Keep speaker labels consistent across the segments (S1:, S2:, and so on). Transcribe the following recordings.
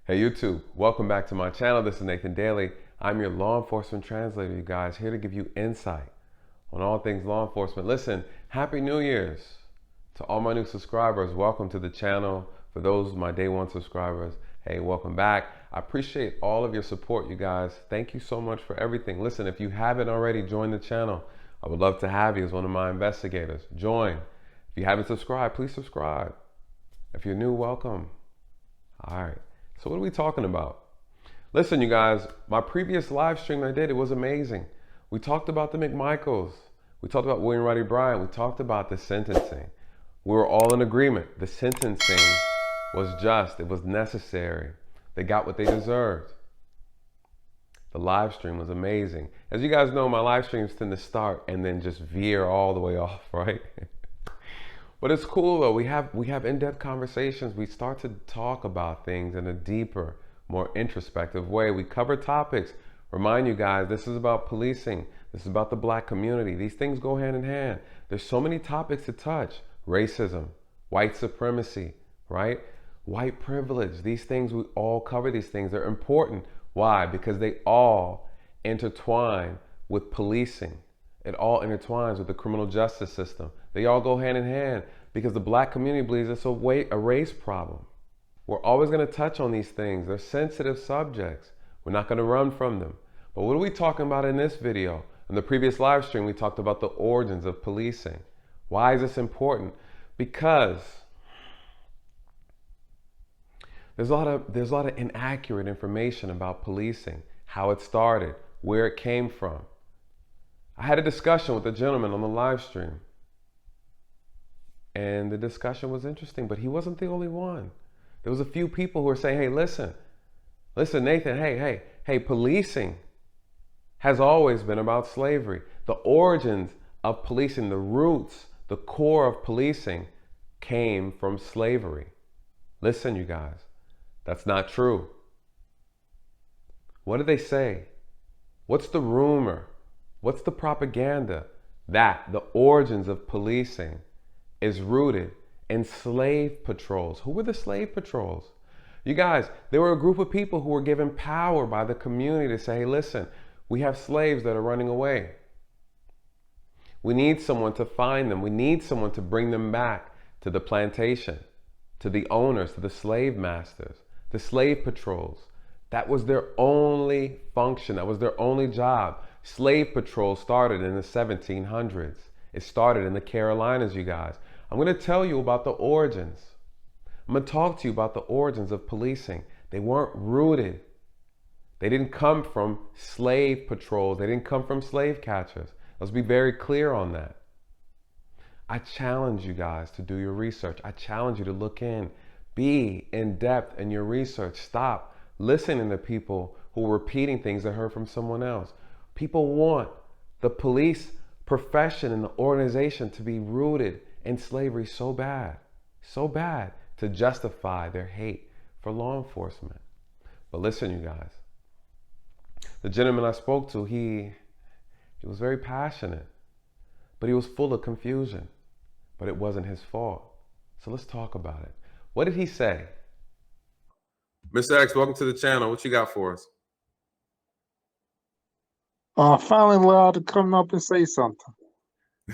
S1: Hey YouTube, welcome back to my channel. This is Nathan Daley. I'm your law enforcement translator, you guys, here to give you insight on all things law enforcement. Listen, Happy New Year's to all my new subscribers. Welcome to the channel. For those my day one subscribers, hey, welcome back. I appreciate all of your support, you guys. Thank you so much for everything. Listen, if you haven't already joined the channel, I would love to have you as one of my investigators. Join. If you haven't subscribed, please subscribe. If you're new, welcome. All right. So what are we talking about? Listen, you guys, my previous live stream I did, it was amazing. We talked about the McMichaels. We talked about William Roddy Bryant. We talked about the sentencing. We were all in agreement. The sentencing was just. It was necessary. They got what they deserved. The live stream was amazing. As you guys know, my live streams tend to start and then just veer all the way off, right? But it's cool though. We have in-depth conversations. We start to talk about things in a deeper, more introspective way. We cover topics. Remind you guys, this is about policing. This is about the black community. These things go hand in hand. There's so many topics to touch. Racism, white supremacy, right? White privilege. These things, we all cover these things. They're important. Why? Because they all intertwine with policing. It all intertwines with the criminal justice system. They all go hand in hand because the black community believes it's a race problem. We're always going to touch on these things. They're sensitive subjects. We're not going to run from them. But what are we talking about in this video? In the previous live stream, we talked about the origins of policing. Why is this important? Because there's a lot of inaccurate information about policing, how it started, where it came from. I had a discussion with a gentleman on the live stream, and the discussion was interesting, but he wasn't the only one. There was a few people who were saying, hey, listen, Nathan, hey, policing has always been about slavery. The origins of policing, the roots, the core of policing came from slavery. Listen, you guys, that's not true. What do they say? What's the rumor? What's the propaganda? That the origins of policing is rooted in slave patrols. Who were the slave patrols? You guys, there were a group of people who were given power by the community to say, hey, listen, we have slaves that are running away. We need someone to find them. We need someone to bring them back to the plantation, to the owners, to the slave masters, the slave patrols. That was their only function. That was their only job. Slave patrol started in the 1700s. It started in the Carolinas, you guys. I'm going to tell you about the origins. I'm going to talk to you about the origins of policing. They weren't rooted. They didn't come from slave patrols. They didn't come from slave catchers. Let's be very clear on that. I challenge you guys to do your research. I challenge you to look in. Be in depth in your research. Stop listening to people who are repeating things they heard from someone else. People want the police profession and the organization to be rooted in slavery so bad to justify their hate for law enforcement. But listen, you guys, the gentleman I spoke to, he was very passionate, but he was full of confusion, but it wasn't his fault. So let's talk about it. What did he say? Mr. X, welcome to the channel. What you got for us?
S2: Finally allowed to come up and say something.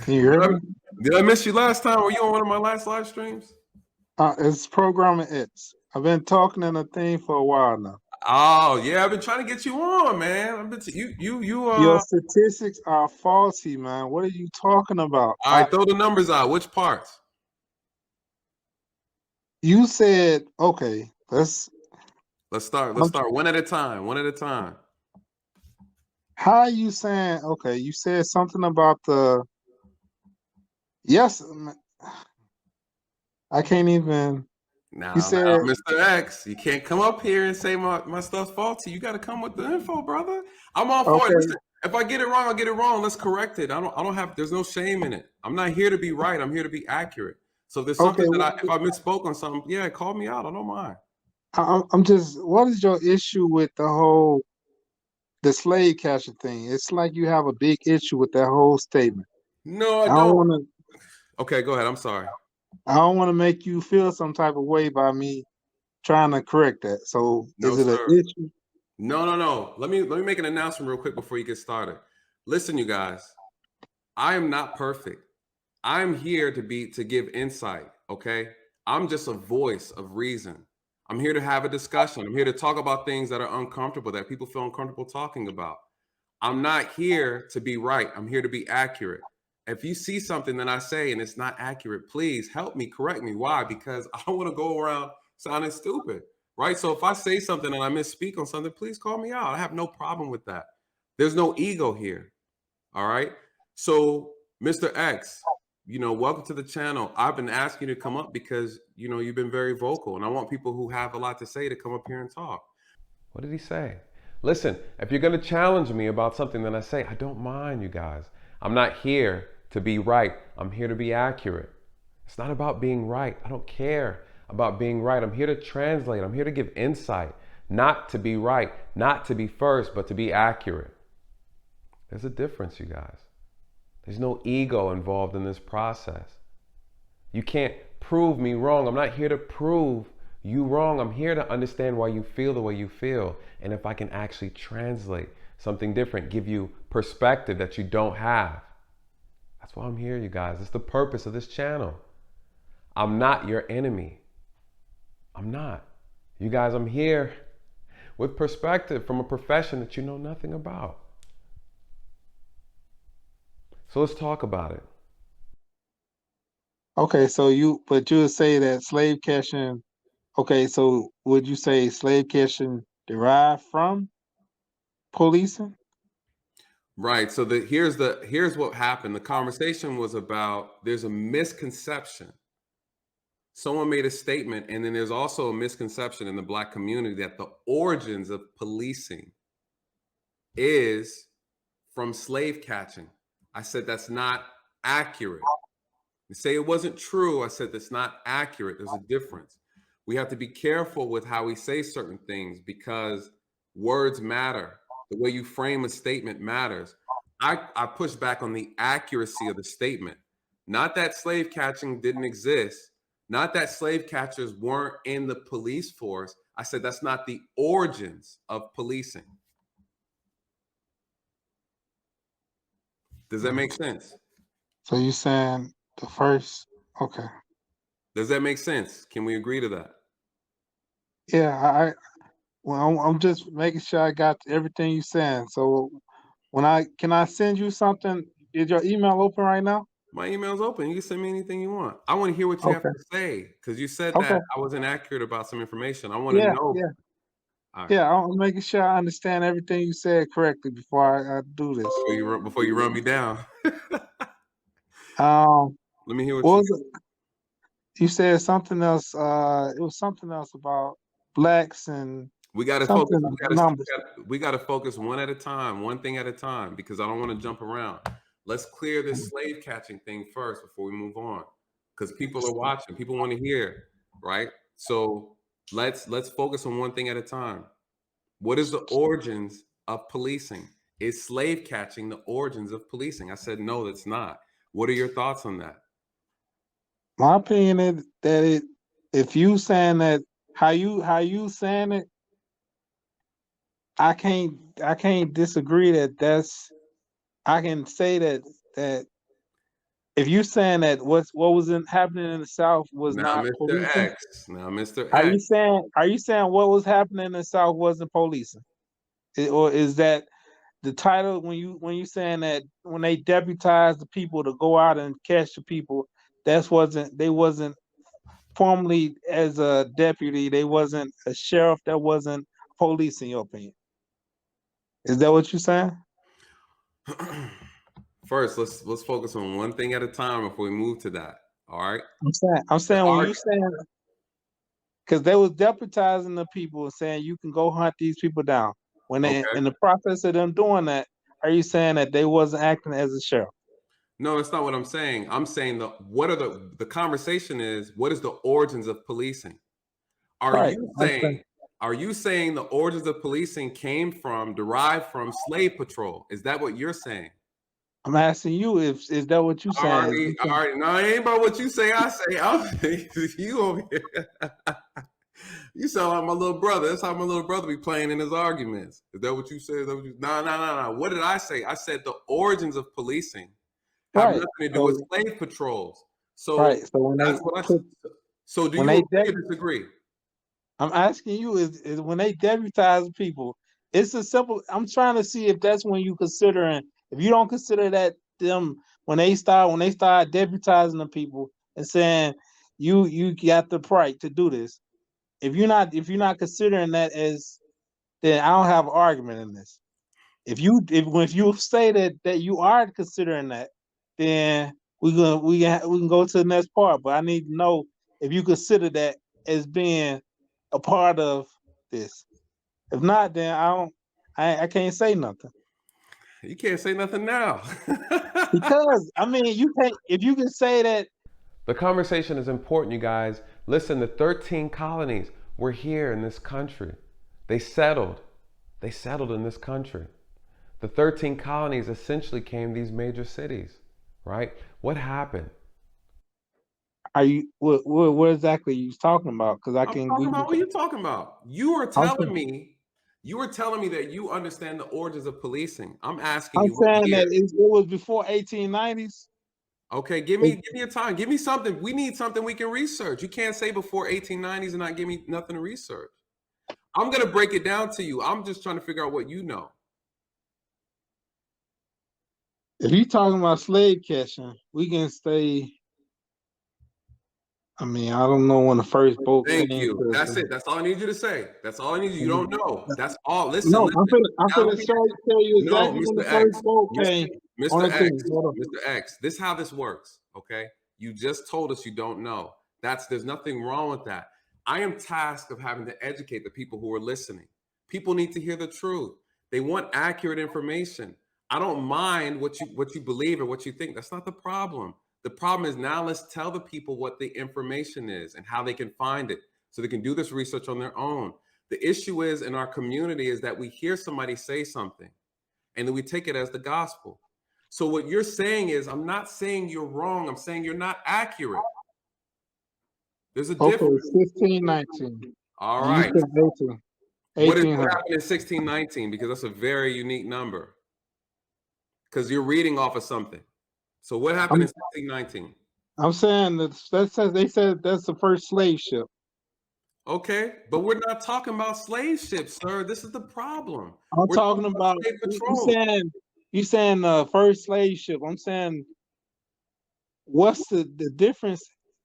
S2: Can you hear me?
S1: Did I miss you last time? Were you on one of my last live streams?
S2: It's programming X. I've been talking in a thing for a while now.
S1: Oh yeah, I've been trying to get you on, man. I've been
S2: Your statistics are faulty, man. What are you talking about?
S1: All right, throw the numbers out. Which parts?
S2: You said okay. Let's
S1: start. Let's start one at a time. One at a time.
S2: How are you saying? Okay, you said something about the. Yes, I can't even.
S1: Now,
S2: you said,
S1: Mr. X, you can't come up here and say my stuff's faulty. You got to come with the info, brother. I'm all for it. Listen, if I get it wrong, I'll get it wrong. Let's correct it. I don't have. There's no shame in it. I'm not here to be right. I'm here to be accurate. So if there's something that if I misspoke on something, yeah, call me out. I don't mind.
S2: I'm just. What is your issue with the slave catcher thing? It's like you have a big issue with that whole statement.
S1: No, I don't want to. Okay, go ahead. I'm sorry.
S2: I don't want to make you feel some type of way by me trying to correct that. So
S1: No,
S2: is it an
S1: sir.
S2: issue?
S1: No. Let me make an announcement real quick before you get started. Listen, you guys, I am not perfect. I'm here to give insight, okay? I'm just a voice of reason. I'm here to have a discussion. I'm here to talk about things that are uncomfortable, that people feel uncomfortable talking about. I'm not here to be right. I'm here to be accurate. If you see something that I say and it's not accurate, please help me, correct me. Why? Because I don't want to go around sounding stupid, right? So if I say something and I misspeak on something, please call me out. I have no problem with that. There's no ego here. All right. So, Mr. X, welcome to the channel. I've been asking you to come up because, you've been very vocal and I want people who have a lot to say to come up here and talk. What did he say? Listen, if you're going to challenge me about something that I say, I don't mind, you guys. I'm not here to be right. I'm here to be accurate. It's not about being right. I don't care about being right. I'm here to translate. I'm here to give insight, not to be right, not to be first, but to be accurate. There's a difference, you guys. There's no ego involved in this process. You can't prove me wrong. I'm not here to prove you wrong. I'm here to understand why you feel the way you feel. And if I can actually translate something different, give you perspective that you don't have. That's why I'm here, you guys. It's the purpose of this channel. I'm not your enemy. I'm not. You guys, I'm here with perspective from a profession that you know nothing about. So let's talk about it.
S2: Okay, so you would say that slave catching. Okay, so would you say slave catching derived from policing?
S1: Right. So here's what happened. The conversation was about there's a misconception. Someone made a statement, and then there's also a misconception in the Black community that the origins of policing is from slave catching. I said that's not accurate. You say it wasn't true. I said that's not accurate. There's a difference. We have to be careful with how we say certain things because words matter. The way you frame a statement matters. I push back on the accuracy of the statement. Not that slave catching didn't exist. Not that slave catchers weren't in the police force. I said that's not the origins of policing. Does that make sense?
S2: So you saying the first? Okay.
S1: Does that make sense? Can we agree to that?
S2: Yeah, well, I'm just making sure I got everything you saying. So can I send you something? Is your email open right now?
S1: My email's open. You can send me anything you want. I want to hear what you have
S2: Okay.
S1: to say because you said
S2: Okay.
S1: that I was inaccurate about some information. I want to
S2: Yeah,
S1: know.
S2: yeah,
S1: All right.
S2: yeah. I'm making sure I understand everything you said correctly before I do this.
S1: Before you run me down,
S2: Um,
S1: let me hear what
S2: what
S1: you
S2: was it? You said something else. It was something else about blacks and
S1: we got to focus.
S2: something numbers.
S1: We got to focus one at a time, one thing at a time, because I don't want to jump around. Let's clear this slave catching thing first before we move on, because people are watching. People want to hear, right? So let's focus on one thing at a time. What is the origins of policing? Is slave catching the origins of policing? I said no, that's not. What are your thoughts on that?
S2: My opinion is that if you saying that how you saying it, I can't disagree that that's I can say that if you saying that what was happening in the South was
S1: Now,
S2: not
S1: Mr.
S2: policing,
S1: X. Now, Mr. X.
S2: are you saying what was happening in the South wasn't policing? Or is that the title when you saying that when they deputized the people to go out and catch the people, they wasn't formally as a deputy, they wasn't a sheriff, that wasn't police in your opinion. Is that what you're saying?
S1: First, let's focus on one thing at a time before we move to that. All right.
S2: I'm
S1: The
S2: saying when
S1: art.
S2: you saying because they was deputizing the people and saying you can go hunt these people down. When they
S1: Okay.
S2: in the process of them doing that, are you saying that they wasn't acting as a sheriff?
S1: No, that's not what I'm saying. I'm saying the conversation is what is the origins of policing? Are
S2: Right.
S1: you
S2: I'm
S1: saying
S2: saying
S1: are you saying the origins of policing derived from slave patrol? Is that what you're saying?
S2: I'm asking you if is that what you saying?
S1: No, it ain't about what you say. I say, I'm saying you over here. You sound like my little brother. That's how my little brother be playing in his arguments. Is that what you said? Is that what you... No. What did I say? I said the origins of policing have
S2: Right.
S1: nothing to do with
S2: So
S1: slave patrols.
S2: right.
S1: So
S2: So when they
S1: that's what I.
S2: put
S1: So do
S2: when
S1: you
S2: they
S1: agree or disagree?
S2: I'm asking you is when they deputize people, it's a simple. I'm trying to see if that's when you considering. If you don't consider that them when they start deputizing the people and saying you got the right to do this. If you're not considering that as, then I don't have an argument in this. If you say that you are considering that, then we can go to the next part. But I need to know if you consider that as being a part of this. If not, then I can't say nothing.
S1: You can't say nothing now.
S2: Because I mean you can't if you can say that.
S1: The conversation is important, you guys. Listen, the 13 colonies were here in this country. They settled. They settled in this country. The 13 colonies essentially became these major cities, right? What happened?
S2: Are you what exactly are you talking about? Because I
S1: I'm
S2: can
S1: talking
S2: we
S1: about what you're talking about.
S2: I'm
S1: You were telling me that you understand the origins of policing. I'm asking
S2: I'm
S1: you what
S2: saying that
S1: year.
S2: it was before 1890s.
S1: Okay, give me a time. Give me something. We need something we can research. You can't say before 1890s and not give me nothing to research. I'm gonna break it down to you. I'm just trying to figure out what you know.
S2: If you're talking about slave catching, we can stay. I mean, I don't know when the first boat came
S1: Thank you. That's
S2: to.
S1: it. That's all I need you to say. That's all I need you. You don't know. That's all. Listen,
S2: No, I'm
S1: listen.
S2: finna, I'm
S1: Now,
S2: finna tell you
S1: no,
S2: exactly when
S1: Mr.
S2: the
S1: X,
S2: first boat
S1: Mr.
S2: came on
S1: Mr.
S2: the
S1: X,
S2: thing. Hold on.
S1: Mr. X. This is how this works. Okay, you just told us you don't know. There's nothing wrong with that. I am tasked of having to educate the people who are listening. People need to hear the truth. They want accurate information. I don't mind what you believe or what you think. That's not the problem. The problem is now let's tell the people what the information is and how they can find it so they can do this research on their own. The issue is in our community is that we hear somebody say something and then we take it as the gospel. So what you're saying is, I'm not saying you're wrong. I'm saying you're not accurate. There's a
S2: Okay,
S1: difference.
S2: 1619.
S1: All
S2: And you
S1: right.
S2: said 18.
S1: What
S2: 1800.
S1: happened in 1619? Because that's a very unique number. Because you're reading off of something. So what happened in
S2: I'm
S1: 1619?
S2: I'm saying that says they said that's the first slave ship.
S1: Okay, but we're not talking about slave ships, sir. This is the problem.
S2: I'm
S1: We're talking
S2: talking
S1: about
S2: about
S1: slave
S2: you
S1: patrols.
S2: saying first slave ship. I'm saying what's the difference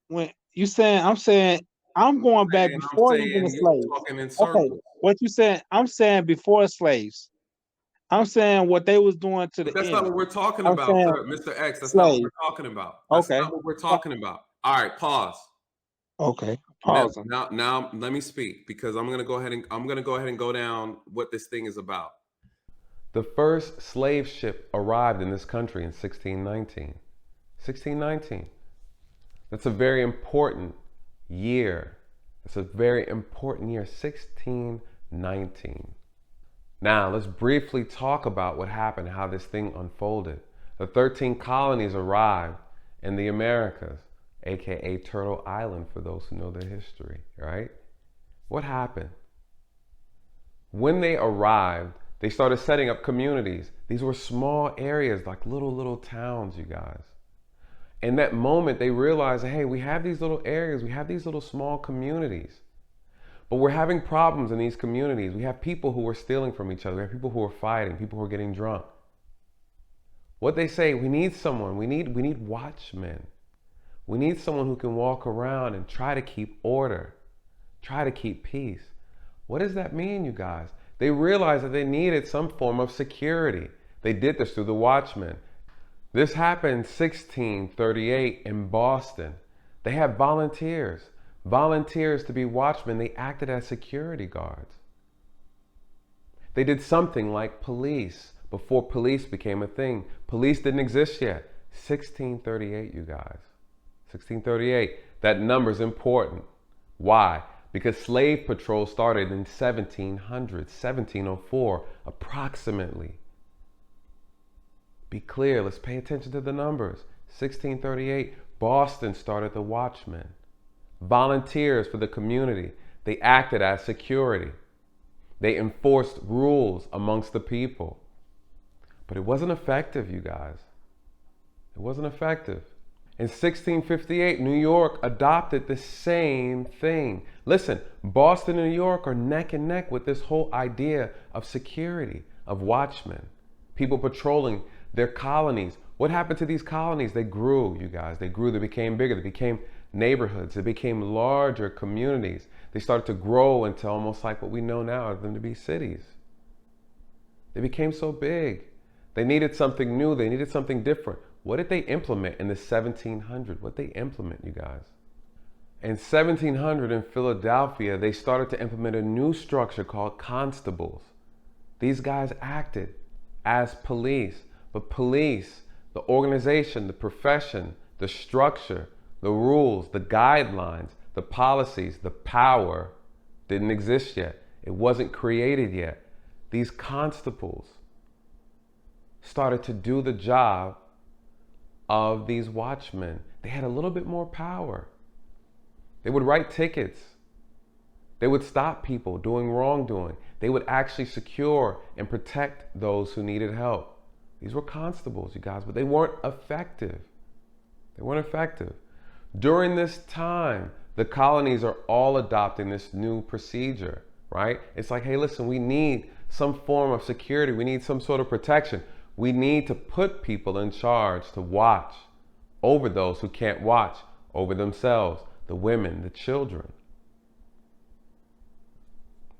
S2: when you saying I'm saying I'm going back
S1: And I'm
S2: before even the
S1: saying you're
S2: slaves.
S1: talking in
S2: Okay,
S1: circles.
S2: what you saying? I'm saying before slaves. I'm saying what they was doing to
S1: But
S2: the
S1: that's not what
S2: Indians.
S1: we're talking
S2: I'm
S1: about,
S2: saying
S1: sir. Mr. X, that's not what
S2: slaves.
S1: we're talking about. That's
S2: Okay.
S1: not what we're talking about. All right, pause.
S2: Okay.
S1: Now,
S2: Pausing.
S1: now let me speak because I'm gonna go ahead and go down what this thing is about. The first slave ship arrived in this country in 1619. 1619. That's a very important year. It's a very important year, 1619. Now, let's briefly talk about what happened, how this thing unfolded. The 13 colonies arrived in the Americas, aka Turtle Island for those who know their history, right? What happened? When they arrived, they started setting up communities. These were small areas, like little towns, you guys. In that moment, they realized, hey, we have these little areas, we have these little small communities. But we're having problems in these communities. We have people who are stealing from each other. We have people who are fighting, people who are getting drunk. What they say, we need someone. We need watchmen. We need someone who can walk around and try to keep order, try to keep peace. What does that mean, you guys? They realized that they needed some form of security. They did this through the watchmen. This happened in 1638 in Boston. They had volunteers to be watchmen. They acted as security guards. They did something like police before police became a thing. Police didn't exist yet. 1638, you guys. 1638. That number's important. Why? Because slave patrol started in 1700, 1704, approximately. Be clear, let's pay attention to the numbers. 1638, Boston started the Watchmen. Volunteers for the community. They acted as security. They enforced rules amongst the people. But it wasn't effective, you guys. It wasn't effective. In 1658, New York adopted the same thing. Listen, Boston and New York are neck and neck with this whole idea of security, of watchmen, people patrolling their colonies. What happened to these colonies? They grew, you guys. They grew, they became bigger, they became neighborhoods, they became larger communities. They started to grow into almost like what we know now of them to be cities. They became so big. They needed something new, they needed something different. What did they implement in the 1700s? What did they implement, you guys? In 1700 in Philadelphia, they started to implement a new structure called constables. These guys acted as police, but police, the organization, the profession, the structure, the rules, the guidelines, the policies, the power didn't exist yet. It wasn't created yet. These constables started to do the job of these watchmen. They had a little bit more power. They would write tickets. They would stop people doing wrongdoing. They would actually secure and protect those who needed help. These were constables, you guys, but they weren't effective. They weren't effective. During this time, the colonies are all adopting this new procedure, right? It's like, hey, listen, we need some form of security. We need some sort of protection. We need to put people in charge to watch over those who can't watch over themselves, the women, the children.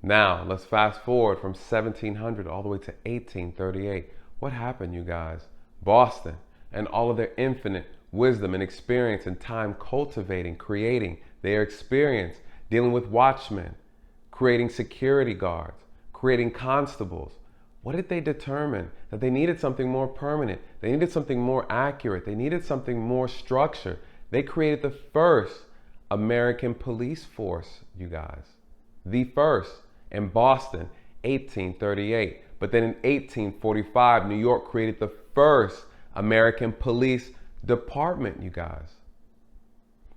S1: Now, let's fast forward from 1700 all the way to 1838. What happened, you guys? Boston and all of their infinite wisdom and experience and time cultivating, creating their experience, dealing with watchmen, creating security guards, creating constables. What did they determine? That they needed something more permanent. They needed something more accurate. They needed something more structured. They created the first American police force, you guys. The first in Boston, 1838. But then in 1845, New York created the first American police department, you guys.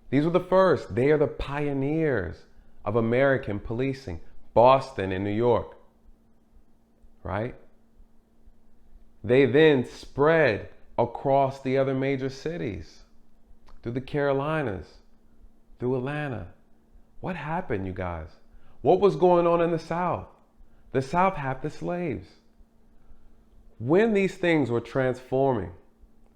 S1: These were the first. They are the pioneers of American policing. Boston and New York. Right? They then spread across the other major cities, through the Carolinas, through Atlanta. What happened, you guys? What was going on in the South? The South had the slaves. When these things were transforming,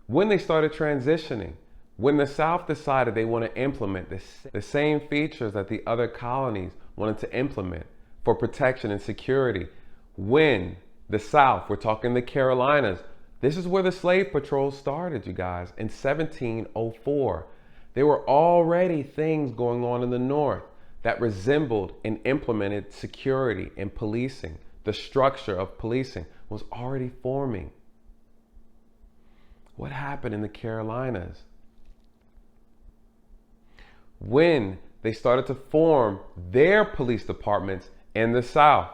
S1: when they started transitioning, when the South decided they want to implement the same features that the other colonies wanted to implement for protection and security, when the South, we're talking the Carolinas, this is where the slave patrol started, you guys, in 1704. There were already things going on in the North that resembled and implemented security and policing. The structure of policing was already forming. What happened in the Carolinas? When they started to form their police departments in the South,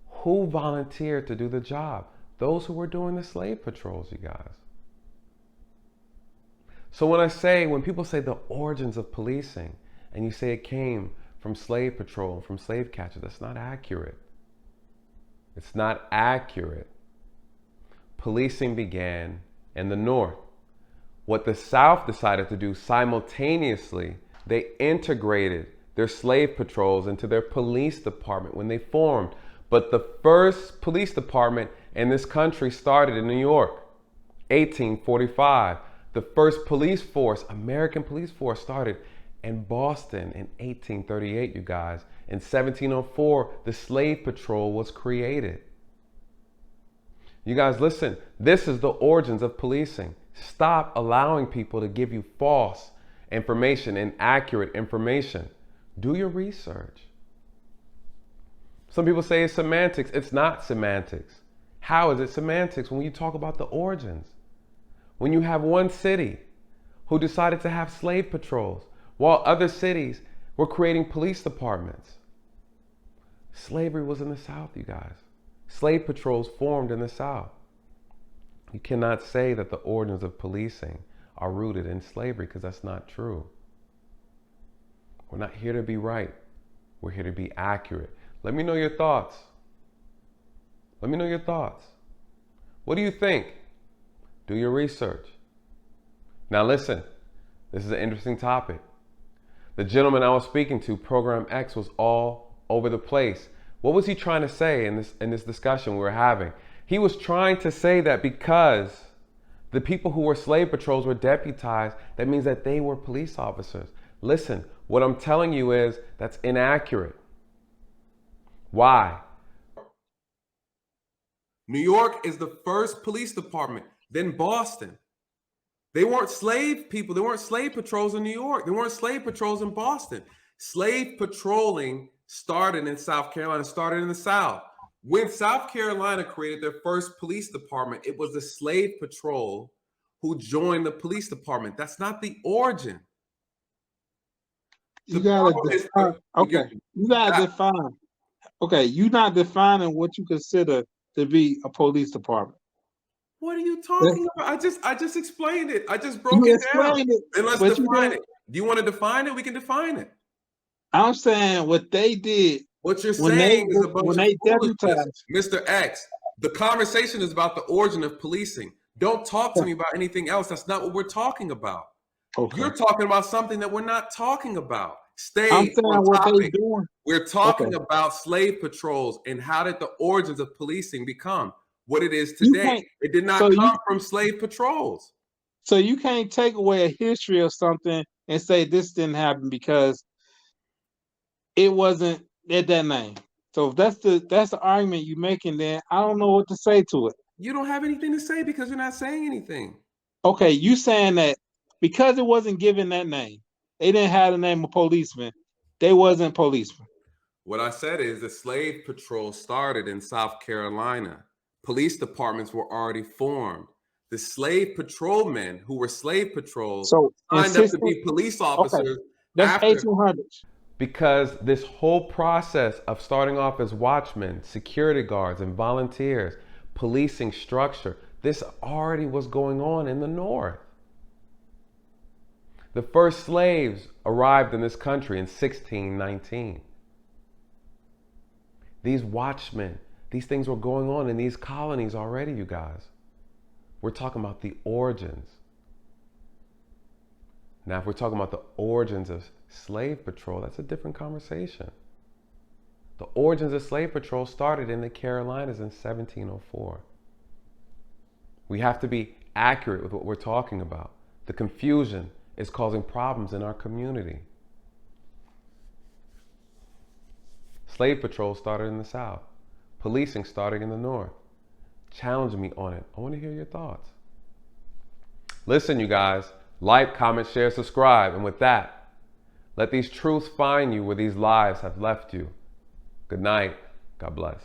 S1: who volunteered to do the job? Those who were doing the slave patrols, you guys. So when people say the origins of policing, and you say it came from slave patrol, from slave catchers, that's not accurate. It's not accurate. Policing began in the North. What the South decided to do simultaneously, they integrated their slave patrols into their police department when they formed. But the first police department in this country started in New York, 1845. The first police force, American police force, started in Boston in 1838, you guys. In 1704, the slave patrol was created. You guys, listen, this is the origins of policing. Stop allowing people to give you false information, inaccurate information. Do your research. Some people say it's semantics. It's not semantics. How is it semantics when you talk about the origins? When you have one city who decided to have slave patrols while other cities were creating police departments. Slavery was in the South, you guys. Slave patrols formed in the South. You cannot say that the origins of policing are rooted in slavery because that's not true. We're not here to be right. We're here to be accurate. Let me know your thoughts. Let me know your thoughts. What do you think? Do your research. Now listen, this is an interesting topic. The gentleman I was speaking to, Program X, was all over the place. What was he trying to say in this discussion we were having? He was trying to say that because the people who were slave patrols were deputized, that means that they were police officers. Listen, what I'm telling you is that's inaccurate. Why? New York is the first police department, then Boston. They weren't slave people. They weren't slave patrols in New York. They weren't slave patrols in Boston. Slave patrolling started in South Carolina, started in the South. When South Carolina created their first police department, it was the slave patrol who joined the police department. That's not the origin.
S2: You gotta define. Okay, you gotta define. Okay, you're not defining what you consider to be a police department.
S1: What are you talking about? I just explained it. I just broke it down. Then let's define it. Do you want to define it? We can define it.
S2: I'm saying what they did.
S1: What you're saying is a bunch of
S2: foolishness.
S1: Mr. X, the conversation is about the origin of policing. Don't talk to me about anything else. That's not what we're talking about. Okay. You're talking about something that we're not talking about. Stay on topic. We're talking about slave patrols and how did the origins of policing become what it is today. It did not come from slave patrols.
S2: So you can't take away a history of something and say this didn't happen because it wasn't at that name. So if that's the argument you're making, then I don't know what to say to it.
S1: You don't have anything to say because you're not saying anything.
S2: Okay, you saying that because it wasn't given that name, they didn't have the name of policeman, they wasn't policemen.
S1: What I said is the slave patrol started in South Carolina. Police departments were already formed. The slave patrolmen who were slave patrols signed up to be police officers.
S2: That's 1800s.
S1: Because this whole process of starting off as watchmen, security guards, and volunteers, policing structure, this already was going on in the North. The first slaves arrived in this country in 1619. These watchmen, these things were going on in these colonies already, you guys. We're talking about the origins. Now, if we're talking about the origins of slave patrol, that's a different conversation. The origins of slave patrol started in the Carolinas in 1704. We have to be accurate with what we're talking about. The confusion is causing problems in our community. Slave patrol started in the South. Policing started in the North. Challenge me on it. I want to hear your thoughts. Listen, you guys, like, comment, share, subscribe. And with that, let these truths find you where these lies have left you. Good night. God bless.